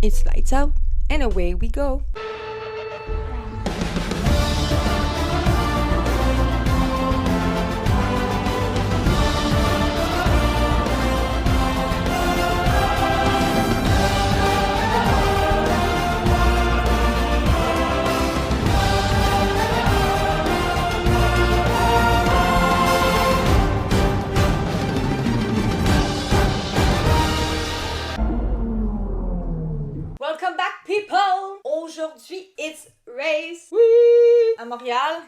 It's lights out, and away we go. Welcome back, people! Aujourd'hui, it's race. Whee! À Montréal.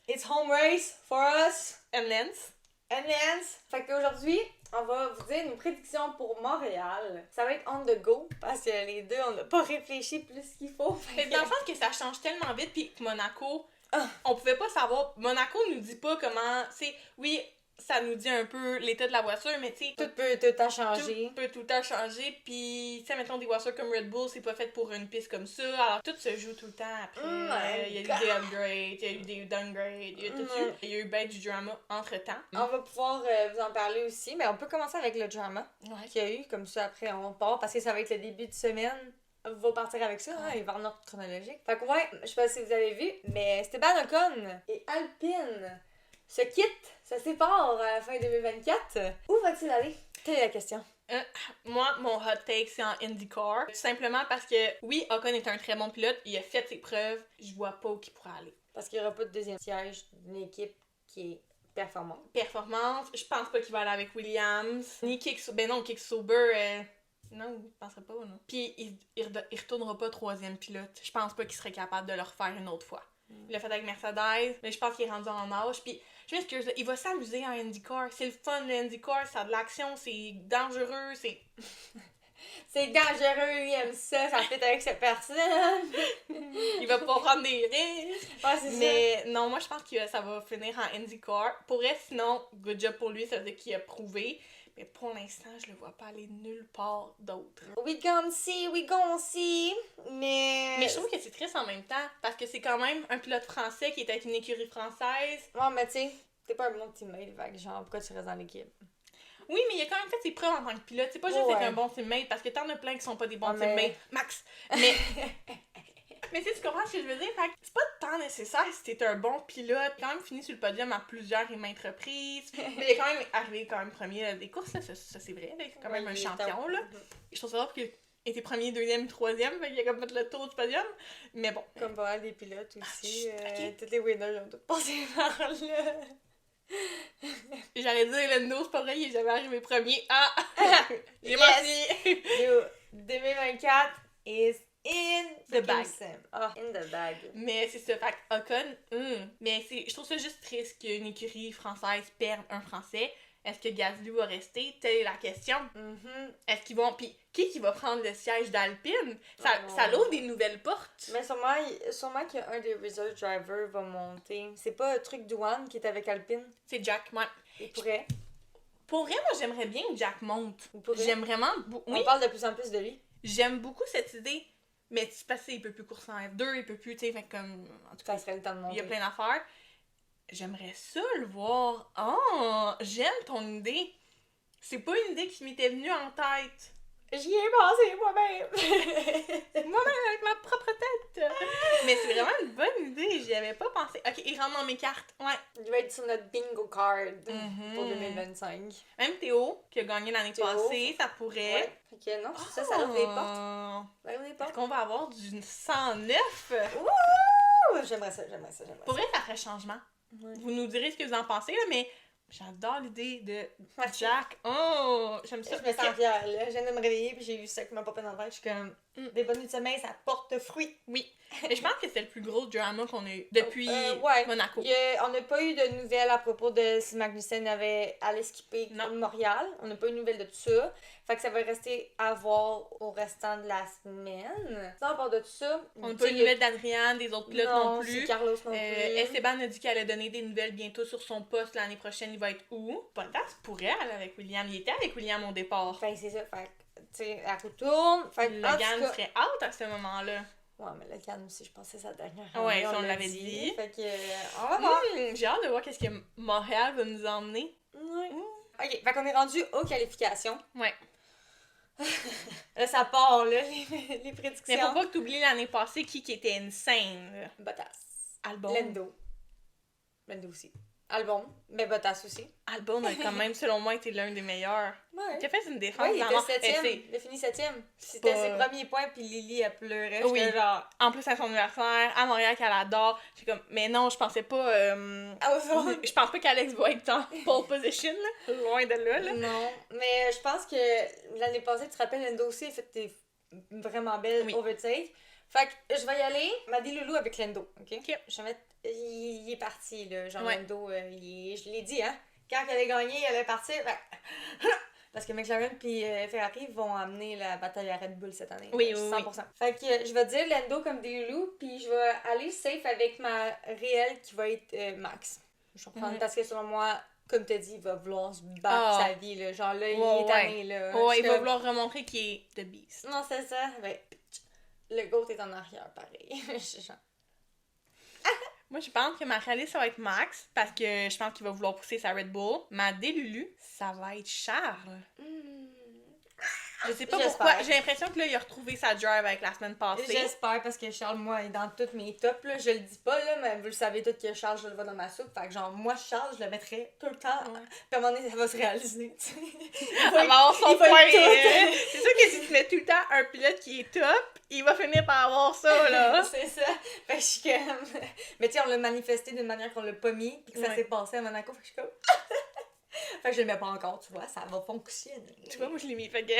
It's home race for us. And Lens. And Lens. Fait qu'aujourd'hui, on va vous dire nos prédictions pour Montréal. Ça va être on the go, parce que les deux, on n'a pas réfléchi plus qu'il faut. Mais dans le sens que ça change tellement vite, puis que Monaco, Ah. on pouvait pas savoir. Monaco nous dit pas comment. C'est oui, ça nous dit un peu l'état de la voiture, mais tu sais. Tout peut tout le temps changer. Tout peut tout le temps changer, puis tu sais, mettons des voitures comme Red Bull, c'est pas fait pour une piste comme ça, alors tout se joue tout le temps après. Il y a eu des upgrades, il y a eu des downgrades, il y a tout eu. Il y a eu ben du drama entre-temps. On va pouvoir vous en parler aussi, mais on peut commencer avec le drama qu'il y a eu, comme ça après on part, parce que ça va être le début de semaine. On va partir avec ça, hein, il va en ordre chronologique. Fait que ouais, je sais pas si vous avez vu, mais Esteban Ocon et Alpine se quittent, se séparent à la fin 2024. Où va-t-il aller? Telle est la question. Moi, mon hot take, c'est en IndyCar. Tout simplement parce que, oui, Ocon est un très bon pilote, il a fait ses preuves, je vois pas où il pourrait aller. Parce qu'il n'y aura pas de deuxième siège d'une équipe qui est performante. Performance, je pense pas qu'il va aller avec Williams, ni Kick Sauber, non, je penserais pas, non. Puis il retournera pas troisième pilote, je pense pas qu'il serait capable de le refaire une autre fois. Il l'a fait avec Mercedes, mais je pense qu'il est rendu en âge, puis je m'excuse, il va s'amuser en IndyCar, c'est le fun le IndyCar, ça a de l'action, c'est dangereux, c'est... C'est dangereux, il aime ça fait avec cette personne. Il va pas prendre des risques. Ouais, c'est Mais non, moi je pense que ça va finir en IndyCar. Pour elle, sinon, good job pour lui, ça veut dire qu'il a prouvé. Mais pour l'instant, je le vois pas aller nulle part d'autre. We gon' see. Mais je trouve que c'est triste en même temps, parce que c'est quand même un pilote français qui est avec une écurie française. Ouais, mais tu sais, t'es pas un bon teammate, fait genre, pourquoi tu restes dans l'équipe? Oui, mais il a quand même fait ses preuves en tant que pilote. C'est pas juste être un bon teammate, parce que t'en as plein qui sont pas des bons teammates. Max! Mais... Mais tu comprends ce que je veux dire? Fait que c'est pas tant nécessaire si t'es un bon pilote. Il a quand même fini sur le podium à plusieurs et maintes reprises. Mais il est quand même arrivé premier des courses, là. Ça c'est vrai. Là. Il est quand même un champion, là. Et je trouve ça drôle qu'il était premier, deuxième, troisième. Fait qu'il a comme fait le tour du podium. Mais bon. Comme pas mal des pilotes aussi. Toutes les winners ont tous passé par là. J'allais dire Lando, c'est pas vrai, il est jamais arrivé premier. Ah! J'ai menti! 2024 is in the bag. In the bag. Mais c'est ça, fait Ocon, mais je trouve ça juste triste qu'une écurie française perde un Français. Est-ce que Gasly va rester? Telle est la question. Est-ce qu'ils vont... Puis qui va prendre le siège d'Alpine? Ça l'ouvre des nouvelles portes. Mais sûrement qu'un des reserve drivers va monter. C'est pas un truc douane qui est avec Alpine? C'est Jack, ouais. Il pourrait. Pour vrai, moi, j'aimerais bien que Jack monte. J'aime vraiment... On parle de plus en plus de lui. J'aime beaucoup cette idée. Mais c'est parce qu'il peut plus courser en F2, il peut plus, tu sais, fait comme... En tout cas, ça serait le temps de monter. Il y a plein d'affaires. J'aimerais ça le voir. Oh, j'aime ton idée. C'est pas une idée qui m'était venue en tête. J'y ai pensé moi-même. Moi-même avec ma propre tête. Mais c'est vraiment une bonne idée, j'y avais pas pensé. Ok, il rentre dans mes cartes. Ouais. Il va être sur notre bingo card pour 2025. Même Théo, qui a gagné l'année passée, ça pourrait. Ouais. Ok, non, ça ouvre les portes. Ça ouvre les portes. Est-ce qu'on va avoir du 109? Ouh! J'aimerais ça. Pour vrai, ça ferait changement. Ouais. Vous nous direz ce que vous en pensez, là, mais j'adore l'idée de Jack. Oh, j'aime ça. Je me sens fière, là. Je viens de me réveiller puis j'ai eu ça qui m'a popé dans le tête. Je suis comme, des bonnes nuits de sommeil, ça porte fruit. Oui. Mais je pense que c'est le plus gros drama qu'on a eu depuis Monaco. On n'a pas eu de nouvelles à propos de si Magnussen allait skipper Montréal. On n'a pas eu de nouvelles de tout ça. Fait que ça va rester à voir au restant de la semaine. Ça, à part de tout ça... On n'a pas eu de nouvelles d'Adrian, des autres pilotes non plus. Carlos non plus. Esteban a dit qu'elle allait donner des nouvelles bientôt sur son poste l'année prochaine. Il va être où? Bottas pourrait aller avec William. Il était avec William au départ. Fait c'est ça. Fait tu sais, elle retourne. Fait Logan serait out à ce moment-là. Ouais, mais le Cannes aussi, je pensais sa dernière année. Ouais, ça on l'avait dit. Fait que, on va voir. J'ai hâte de voir qu'est-ce que Montréal va nous emmener. Ouais. Ok, fait qu'on est rendu aux qualifications. Ouais. Là, ça part, là, les prédictions. Mais faut pas que t'oublies l'année passée qui était insane. Bottas. Albon. Lando aussi. Albon, mais Bottas aussi. Albon a quand même, selon moi, été l'un des meilleurs. Ouais. Il a fait une défense Ouais, il dans était la- 7e. Il a fini 7e. C'était pas- ses premiers points, puis Lily, elle pleurait. Oui. J'étais genre... En plus, à son anniversaire, à Montréal, qu'elle adore. J'ai comme, mais non, je pensais pas. Je pense pas qu'Alex va être en pole position, là. Loin de là, là. Non, mais je pense que l'année passée, tu te rappelles, Lando aussi a fait des vraiment belles overtakes. Fait que je vais y aller, Maddy Loulou avec Lando, ok? Je vais mettre... Il est parti, là. Genre, Lando, je l'ai dit, hein? Quand elle allait gagner, elle allait partir. Parce que McLaren puis Ferrari vont amener la bataille à Red Bull cette année. Oui, 100%. Fait que je vais dire Lando comme des loulous, puis je vais aller safe avec ma réelle qui va être Max. Je vais reprendre parce que selon moi, comme tu as dit, il va vouloir se battre sa vie. Là. Genre là, il est tanné. Là. Il va vouloir remontrer qu'il est The Beast. Non, c'est ça. Ben, le GOAT est en arrière, pareil. Moi, je pense que ma réaliste, ça va être Max, parce que je pense qu'il va vouloir pousser sa Red Bull. Ma délulu, ça va être Charles. Je sais pas pourquoi. J'ai l'impression que là, il a retrouvé sa drive avec la semaine passée. J'espère, parce que Charles, moi, est dans tous mes tops, là. Je le dis pas, là, mais vous le savez tous que Charles, je le vois dans ma soupe. Fait que genre, moi, Charles, je le mettrais tout le temps. Puis à un moment donné, ça va se réaliser, tu sais. Il va avoir son point. C'est sûr que si tu mets tout le temps un pilote qui est top, il va finir par avoir ça, là. C'est ça. Fait que je suis comme... Mais tu sais, on l'a manifesté d'une manière qu'on l'a pas mis, puis que ça s'est passé à Monaco. Fait que je suis comme... Fait que je le mets pas encore, tu vois, ça va fonctionner. Tu vois, moi, je l'ai mis, fait que...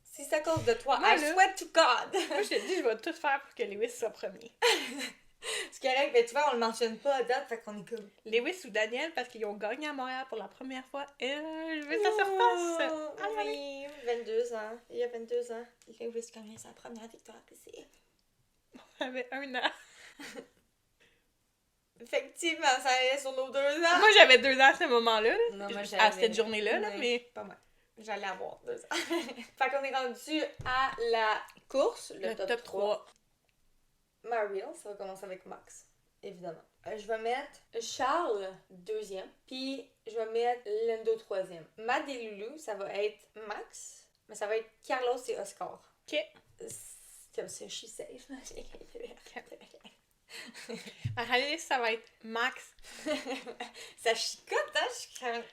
Si c'est à cause de toi, I swear to God! Moi, je te dis, je vais tout faire pour que Lewis soit premier. C'est correct, mais tu vois, on le mentionne pas à date, fait qu'on est comme... Lewis ou Daniel, parce qu'ils ont gagné à Montréal pour la première fois. Et je veux que ça se repasse. Oui, 22 ans. Il y a 22 ans. Lewis gagne sa première victoire ici. On avait 1 an. Effectivement, ça allait sur nos 2 ans. Moi, j'avais 2 ans à ce moment-là. Non, moi, à cette journée-là, là, mais... Pas moi. J'allais avoir 2 ans. Fait qu'on est rendu à la course, le top 3. Mariel, ça va commencer avec Max, évidemment. Je vais mettre Charles 2e, puis je vais mettre Lando 3e. Ma déloulou, ça va être Max, mais ça va être Carlos et Oscar. Ok. Comme ça, je suis safe. Ma réaliste, ça va être Max. Ça chicote, hein? Je suis comme...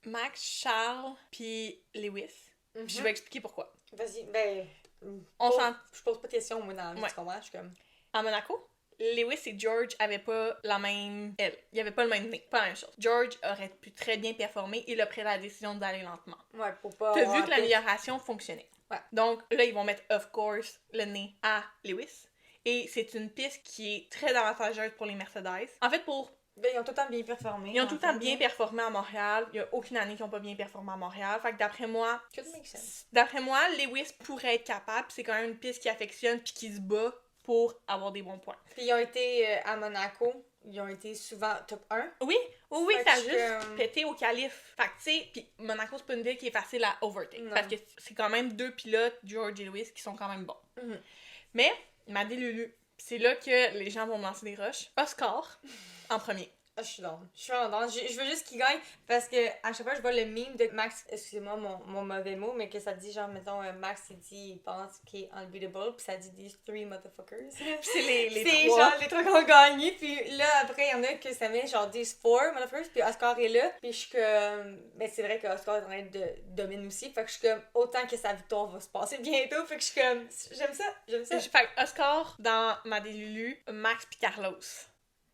Max, Charles, puis Lewis. Je vais expliquer pourquoi. Vas-y, ben... Je pose pas de questions, moi, dans la vie, tu comprends? Je suis comme... À Monaco, Lewis et George avaient pas la même aile. Ils avaient pas le même nez. Pas la même chose. George aurait pu très bien performer. Il a pris la décision d'aller lentement. Ouais, pour pas... T'as vu que l'amélioration fonctionnait. Ouais. Donc là, ils vont mettre, of course, le nez à Lewis. Et c'est une piste qui est très avantageuse pour les Mercedes. En fait, Ben, ils ont tout le temps bien performé. Ils ont tout le temps bien performé à Montréal. Il n'y a aucune année qu'ils n'ont pas bien performé à Montréal. Fait que d'après moi, Lewis pourrait être capable. C'est quand même une piste qui affectionne puis qui se bat pour avoir des bons points. Puis ils ont été à Monaco. Ils ont été souvent top 1. Oui, ça a juste pété au calife. Fait que tu sais, puis Monaco, c'est pas une ville qui est facile à overtake. Parce que c'est quand même 2 pilotes, George et Lewis, qui sont quand même bons. Mais, ma délulu, c'est là que les gens vont me lancer des rushs. Oscar, en premier. Je suis dans. Je suis vraiment dans. Je veux juste qu'il gagne parce que à chaque fois je vois le meme de Max, excusez-moi mon mauvais mot, mais que ça dit genre, mettons, Max il dit, il pense qu'il est unbeatable, puis ça dit these 3 motherfuckers. C'est les c'est 3. genre les 3 qui ont gagné, puis là après il y en a que ça met genre these 4 motherfuckers, puis Oscar est là, puis je suis comme. Ben c'est vrai que Oscar est en train de dominer aussi, fait que je suis comme, autant que sa victoire va se passer bientôt, fait que je suis comme, j'aime ça. Fait que Oscar dans ma délulu, Max puis Carlos.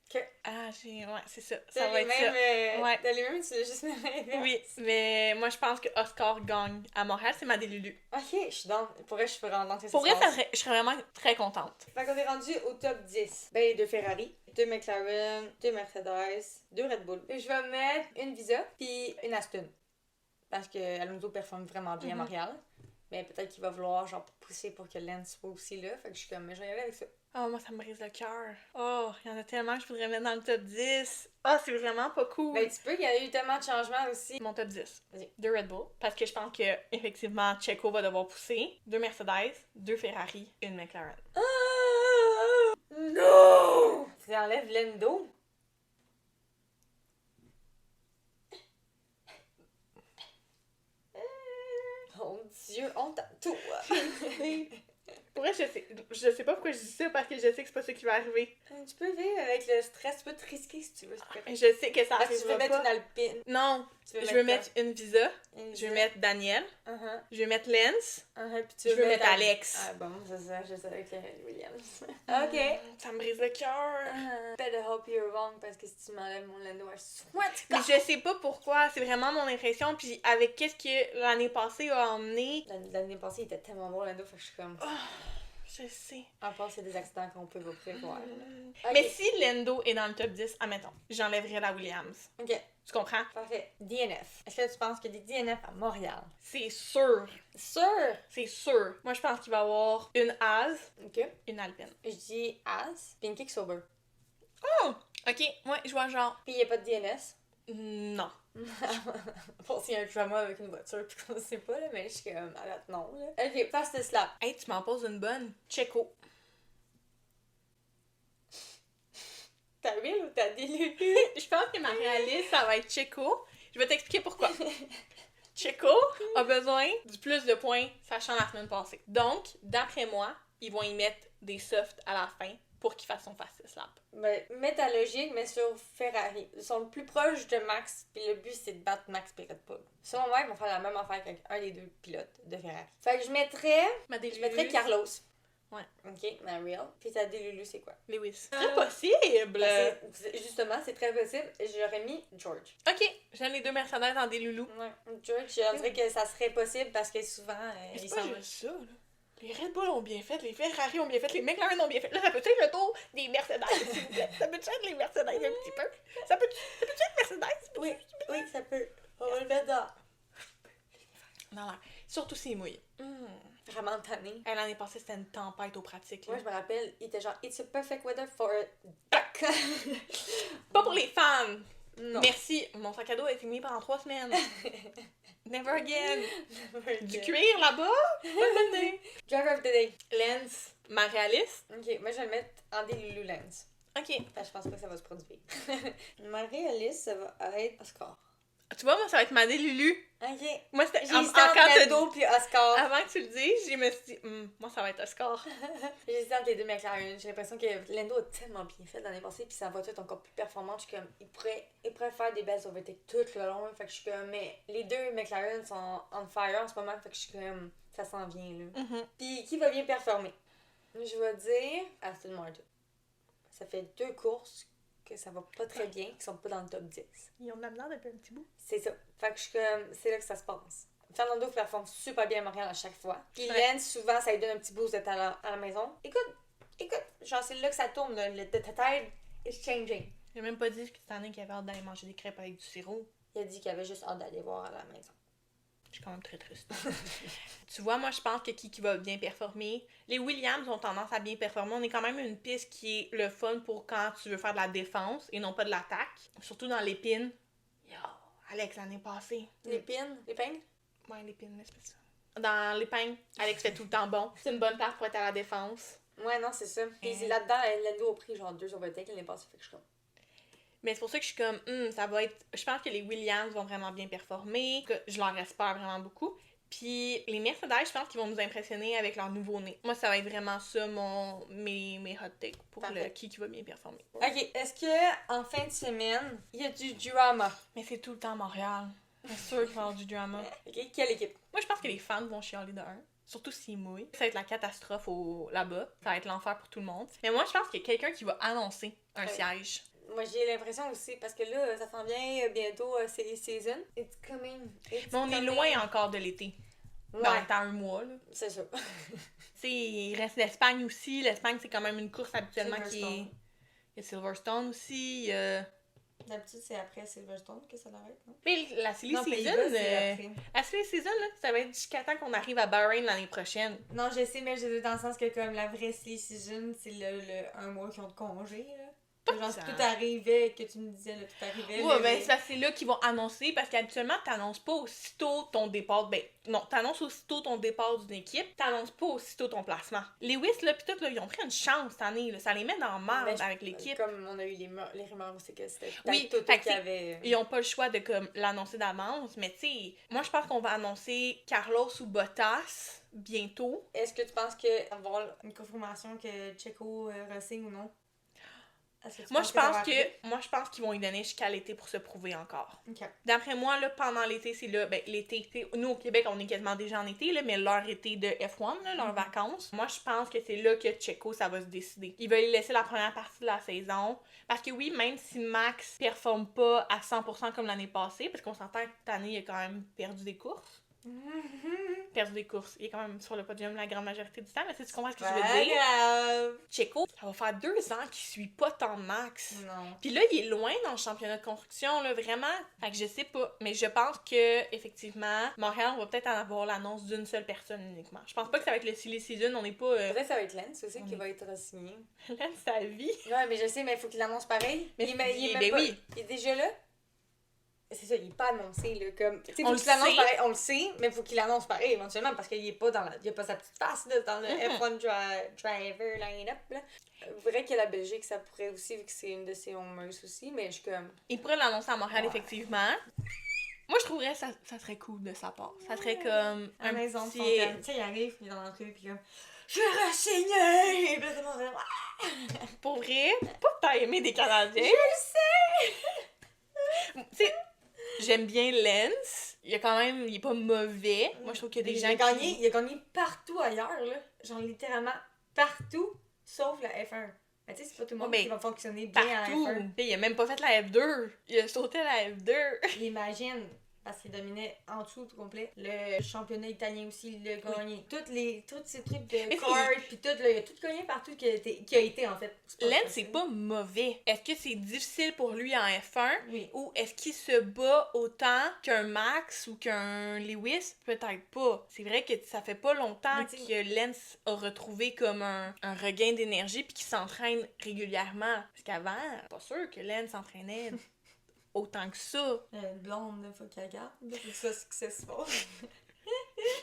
Okay. Ah, ouais, c'est ça. Ça va être ça. Ouais. T'as les mêmes, tu l'as juste mis l'inverse. Oui, mais moi, je pense que Oscar gagne à Montréal. C'est ma délulu. Ok, je suis dans. Pour vrai, je suis vraiment dans Pour vrai, je serais vraiment très contente. Fait qu'on est rendu au top 10. Ben, 2 Ferrari, 2 McLaren, 2 Mercedes, 2 Red Bull. Et je vais mettre une Visa, puis une Aston. Parce que Alonso performe vraiment bien à Montréal. Mais peut-être qu'il va vouloir genre pousser pour que Lance soit aussi là. Fait que je suis comme, mais je vais y aller avec ça. Oh, moi, ça me brise le cœur. Oh, il y en a tellement que je voudrais mettre dans le top 10. Oh, c'est vraiment pas cool. Ben, tu peux, il y a eu tellement de changements aussi. Mon top 10. Vas-y. 2 Red Bull. Parce que je pense que, effectivement, Checo va devoir pousser. 2 Mercedes, 2 Ferrari, 1 McLaren. Non! Tu enlèves Lando. Dieu, on tout. Pour vrai, je sais pas pourquoi je dis ça, parce que je sais que c'est pas ça qui va arriver. Tu peux vivre avec le stress, tu peux te risquer si tu veux. Je sais que ça Est-ce que tu veux arrivera mettre pas. une alpine? Non, je veux mettre une Visa, je veux mettre Daniel, Uh-huh. je veux mettre Lance, Puis tu je veux mettre Alex. Ah bon, c'est ça, je sais avec Williams. Ok. Ça me brise le cœur. Better hope you're wrong, parce que si tu m'enlèves mon Lando, I swear to Mais God. je sais pas pourquoi, c'est vraiment mon impression, puis avec qu'est-ce que l'année passée a emmené. L'année passée, il était tellement bon, Lando, fait que je suis comme... Je sais. À part, c'est des accidents qu'on peut vous prévoir. Mais si Lando est dans le top 10, admettons, j'enlèverais la Williams. Ok, Tu comprends? parfait. DNF. Est-ce que tu penses qu'il y a des DNF à Montréal? C'est sûr. Sûr! C'est sûr. Moi, je pense qu'il va y avoir une Az, Ok. une Alpine. Je dis As, puis une kick sober. Oh! Ok, moi, je vois genre... Puis il n'y a pas de DNS. Non. Pour s'il y a un trauma avec une voiture, puis qu'on sait pas, là, mais je suis comme, arrête, non, là. Ok, passe le slap. Hey, tu m'en poses une bonne. Checo. T'as real ou t'as délu? Je pense que ma réaliste, ça va être Checo. Je vais t'expliquer pourquoi. Checo a besoin du plus de points, sachant la semaine passée. Donc, d'après moi, ils vont y mettre des softs à la fin pour qu'il fasse son fastest lap. Ben, mets ta logique, mais sur Ferrari. Ils sont le plus proches de Max, puis le but c'est de battre Max puis Red Bull. Selon moi, ils vont faire la même affaire qu'avec un des deux pilotes de Ferrari. Fait que je mettrais Carlos. Ouais. Ok, ma real. Puis ta Delulu, c'est quoi? Lewis. Très possible! Justement, c'est très possible. J'aurais mis George. Ok, j'aime les deux Mercedes en des loulous. Ouais, George, je dirais que ça serait possible parce que souvent, Mais ils c'est pas s'en juste ça, là. Les Red Bull ont bien fait, les Ferrari ont bien fait, les McLaren ont bien fait. Là, ça peut-être le tour des Mercedes, s'il vous plaît. Ça peut-tu être les Mercedes un petit peu? Ça peut-tu être Mercedes? Oui, ça peut. On va le mettre dans. Non, non. Surtout s'il mouille. Vraiment tanné. L'année passée, c'était une tempête aux pratiques. Moi, Là. je me rappelle, il était genre, it's a perfect weather for a duck. Pas pour les fans! Non. Merci, mon sac à dos a été mis pendant 3 semaines. Never again. Du Ok. cuir là-bas? Bonne année. Driver of the day. Lens, ma réaliste. Ok, moi je vais le mettre en Delulu Lens. Ok. Parce que je pense pas que ça va se produire. Ma réaliste, ça va être Oscar. Tu vois, moi, ça va être ma Lulu. Ok. Moi, c'était J'ai en- hésité entre quand Lando puis Oscar. avant que tu le dises, je me suis dit, moi, ça va être Oscar. J'ai hésité entre les deux McLaren. J'ai l'impression que Lando a tellement bien fait l'année passée, puis sa voiture est encore plus performante. Je suis comme, il pourrait faire des belles overtakes tout le long. Fait que je suis comme, mais les deux McLaren sont on fire en ce moment. Fait que je suis comme, ça s'en vient là. Puis qui va bien performer? Je vais dire Aston Martin. Ça fait 2 courses que ça va pas très bien, qui sont pas dans le top 10. Ils ont de la misère depuis un petit bout. C'est ça. Fait que je suis comme, c'est là que ça se passe. Fernando performe super bien à Montréal à chaque fois. Puis Ouais. Lance, souvent, ça lui donne un petit boost d'être à la maison. Écoute, genre c'est là que ça tourne, là. Le tide is changing. J'ai même pas dit que cette année qu'il avait hâte d'aller manger des crêpes avec du sirop. Il a dit qu'il avait juste hâte d'aller voir à la maison. Je suis quand même très triste. Tu vois, moi, je pense que qui va bien performer. Les Williams ont tendance à bien performer. On est quand même une piste qui est le fun pour quand tu veux faire de la défense et non pas de l'attaque. Surtout dans l'épine. Yo, Alex, l'année passée. L'épine? L'épingle? Ouais, l'épine, mais c'est pas ça. Dans l'épingle, Alex fait tout le temps bon. C'est une bonne place pour être à la défense. Ouais, non, c'est ça. Puis là-dedans, Lando a pris genre 2 overtakes l'année passée, fait que je suis comme... Mais c'est pour ça que je suis comme, ça va être... Je pense que les Williams vont vraiment bien performer, que je leur espère vraiment beaucoup. Puis les Mercedes, je pense qu'ils vont nous impressionner avec leur nouveau-né. Moi, ça va être vraiment ça, mes hot takes pour Parfait. qui va bien performer. Ok, est-ce que en fin de semaine, il y a du drama? Mais c'est tout le temps Montréal. C'est sûr qu'il va y avoir du drama. Ok, quelle équipe? Moi, je pense que les fans vont chialer de un. Surtout s'ils mouillent. Ça va être la catastrophe là-bas. Ça va être l'enfer pour tout le monde. Mais moi, je pense qu'il y a quelqu'un qui va annoncer un Ouais. siège. Moi, j'ai l'impression aussi, parce que là, ça s'en vient bientôt, c'est les seasons. It's coming. It's Mais on est coming. loin encore de l'été. Ouais, Dans le temps, un mois, là. c'est ça. Tu sais, il reste l'Espagne aussi. L'Espagne, c'est quand même une course habituellement qui est... Silverstone. Il y a Silverstone aussi. D'habitude, c'est après Silverstone que ça l'arrête, non? Mais la silly Non, season, Pays-Bas, c'est après. la silly season, là, ça va être jusqu'à temps qu'on arrive à Bahreïn l'année prochaine. Non, je sais, mais je dis dans le sens que comme la vraie silly season, c'est le 1 mois qu'ils ont de congé, là. Genre, si tout arrivait, que tu me disais, là, tout arrivait. Ouais, ben, c'est là qu'ils vont annoncer, parce qu'habituellement, t'annonces pas aussitôt ton départ. Ben, non, t'annonces aussitôt ton départ d'une équipe, t'annonces pas aussitôt ton placement. Lewis, là, pis tout, là, ils ont pris une chance cette année, là. Ça les met dans la merde avec l'équipe. Comme on a eu les rumeurs, c'est que c'était oui, tout qui avait... Ils ont pas le choix de, comme, l'annoncer d'avance, mais tu sais, moi, je pense qu'on va annoncer Carlos ou Bottas bientôt. Est-ce que tu penses qu'il va y avoir une confirmation que Checo re-signe ou non? Moi, je pense qu'ils vont y donner jusqu'à l'été pour se prouver encore. Okay. D'après moi, là, pendant l'été, c'est là, ben, l'été, nous, au Québec, on est quasiment déjà en été, là, mais leur été de F1, là, leurs vacances, moi, je pense que c'est là que Checo, ça va se décider. Ils veulent laisser la première partie de la saison, parce que oui, même si Max performe pas à 100% comme l'année passée, parce qu'on s'entend que cette année, il a quand même perdu des courses. Perdu des courses. Il est quand même sur le podium la grande majorité du temps, mais tu comprends ce que je veux dire? Grave. Checo, ça va faire 2 ans qu'il suit pas tant Max. Non. Puis là, il est loin dans le championnat de construction, là, vraiment. Fait que je sais pas. Mais je pense que, effectivement, Montréal, on va peut-être en avoir l'annonce d'une seule personne uniquement. Je pense pas que ça va être le silly season, on n'est pas... Peut-être que ça va être Lance aussi qui va être signé. Lance, sa vie. Ouais, mais je sais, mais il faut qu'il l'annonce pareil. Mais il est déjà là. C'est ça, il est pas annoncé, là, comme... Tu sais, faut qu'il l'annonce pareil, on le sait, mais faut qu'il l'annonce pareil, éventuellement, parce qu'il est pas dans il a pas sa petite face, là, dans le F1 driver line-up, là. Vrai que la Belgique, ça pourrait aussi, vu que c'est une de ses homers aussi, mais je suis comme... Il pourrait l'annoncer à Montréal, effectivement. Moi, je trouverais ça serait cool de sa part. Ça serait comme un maison petit... Tu sais, il arrive, il est dans l'entrée, puis comme... Je vais re-signer! Et puis là, tout le monde fait... Pour vrai, pas que t'as aimé des Canadiens. Je le sais! Tu sais... J'aime bien Lance. Il est pas mauvais. Moi, je trouve qu'il y a des gens il a gagné partout ailleurs, là. Genre, littéralement, partout, sauf la F1. Mais tu sais, c'est pas tout le monde qui va fonctionner bien partout. à la F1. Il a même pas fait la F2. Il a sauté la F2. Imagine, parce qu'il dominait en dessous tout complet. Le championnat italien aussi, il l'a gagné. Oui. Tous ces trucs de kart, puis tout, là, il a tout gagné partout qui a été, en fait. Lance, c'est pas mauvais. Est-ce que c'est difficile pour lui en F1? Oui. Ou est-ce qu'il se bat autant qu'un Max ou qu'un Lewis? Peut-être pas. C'est vrai que ça fait pas longtemps que Lance a retrouvé comme un regain d'énergie puis qu'il s'entraîne régulièrement. Parce qu'avant, pas sûr que Lance s'entraînait autant que ça. Une blonde, il faut qu'elle garde. C'est ça successful.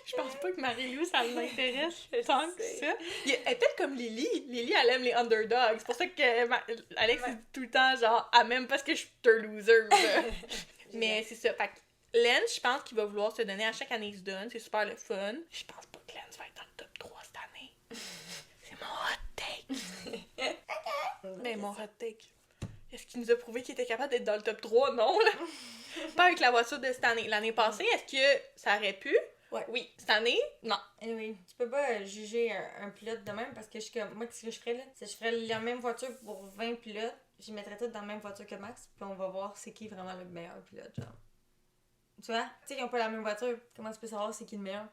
Je pense pas que Marie-Lou, ça l'intéresse tant que ça. Elle est peut-être comme Lily. Lily, elle aime les underdogs. C'est pour ça que Alex dit tout le temps, genre, elle m'aime parce que je suis un loser. Mais c'est ça. Fait que Lance, je pense qu'il va vouloir se donner à chaque année qu'il se donne. C'est super le fun. Je pense pas que Lance va être dans le top 3 cette année. C'est mon hot take. Mais mon hot take. Est-ce qu'il nous a prouvé qu'il était capable d'être dans le top 3? Non, là. Pas avec la voiture de cette année. L'année passée, est-ce que ça aurait pu? Ouais. Oui. Cette année, non. Anyway, tu peux pas juger un pilote de même parce que je suis comme... Moi, ce que je ferais, là, c'est que je ferais la même voiture pour 20 pilotes. Je mettrais toutes dans la même voiture que Max, puis on va voir c'est qui vraiment le meilleur pilote, genre. Tu vois? Tu sais, ils ont pas la même voiture. Comment tu peux savoir c'est qui le meilleur?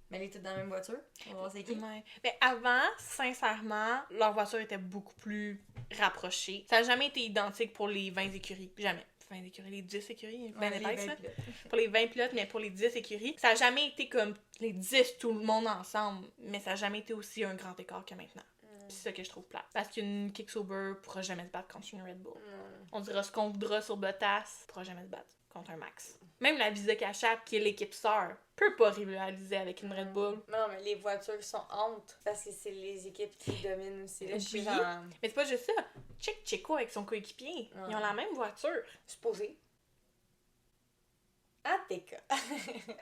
Mais elle est toutes dans la même voiture. On va voir c'est qui. Ouais. Mais avant, sincèrement, leur voiture était beaucoup plus rapprochée. Ça n'a jamais été identique pour les 20 écuries. Jamais. 20 écuries, les 10 écuries, ben les 20 pilotes. Pour les 20 pilotes, mais pour les 10 écuries, ça n'a jamais été comme les 10 tout le monde ensemble, mais ça n'a jamais été aussi un grand écart que maintenant. Puis c'est ça que je trouve plate. Parce qu'une Kick-Sauber pourra jamais se battre contre une Red Bull. On dira ce qu'on voudra sur Bottas, pourra jamais se battre contre un Max. Même la Visa Cachap, qui est l'équipe sœur, peut pas rivaliser avec une Red Bull. Non, mais les voitures sont honte parce que c'est les équipes qui dominent aussi. Là, mais c'est pas juste ça. Check Checo avec son coéquipier. Ils ont la même voiture. Supposé. Ah, t'es cas.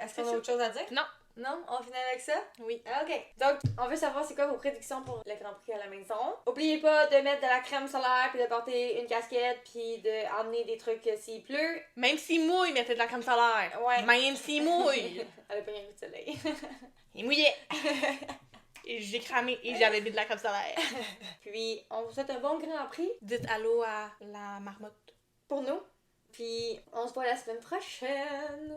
Est-ce qu'on a autre chose à dire? Non. Non? On finit avec ça? Oui. OK. Donc, on veut savoir c'est quoi vos prédictions pour le Grand Prix à la maison. Oubliez pas de mettre de la crème solaire, puis de porter une casquette, puis d'emmener des trucs s'il pleut. Même s'il mouille, mettez de la crème solaire. Ouais. Même s'il mouille. Elle a pas rien vu de soleil. Il mouillait. Et j'ai cramé et j'avais mis de la crème solaire. Puis, on vous souhaite un bon Grand Prix. Dites allô à la marmotte. Pour nous. Puis, on se voit la semaine prochaine.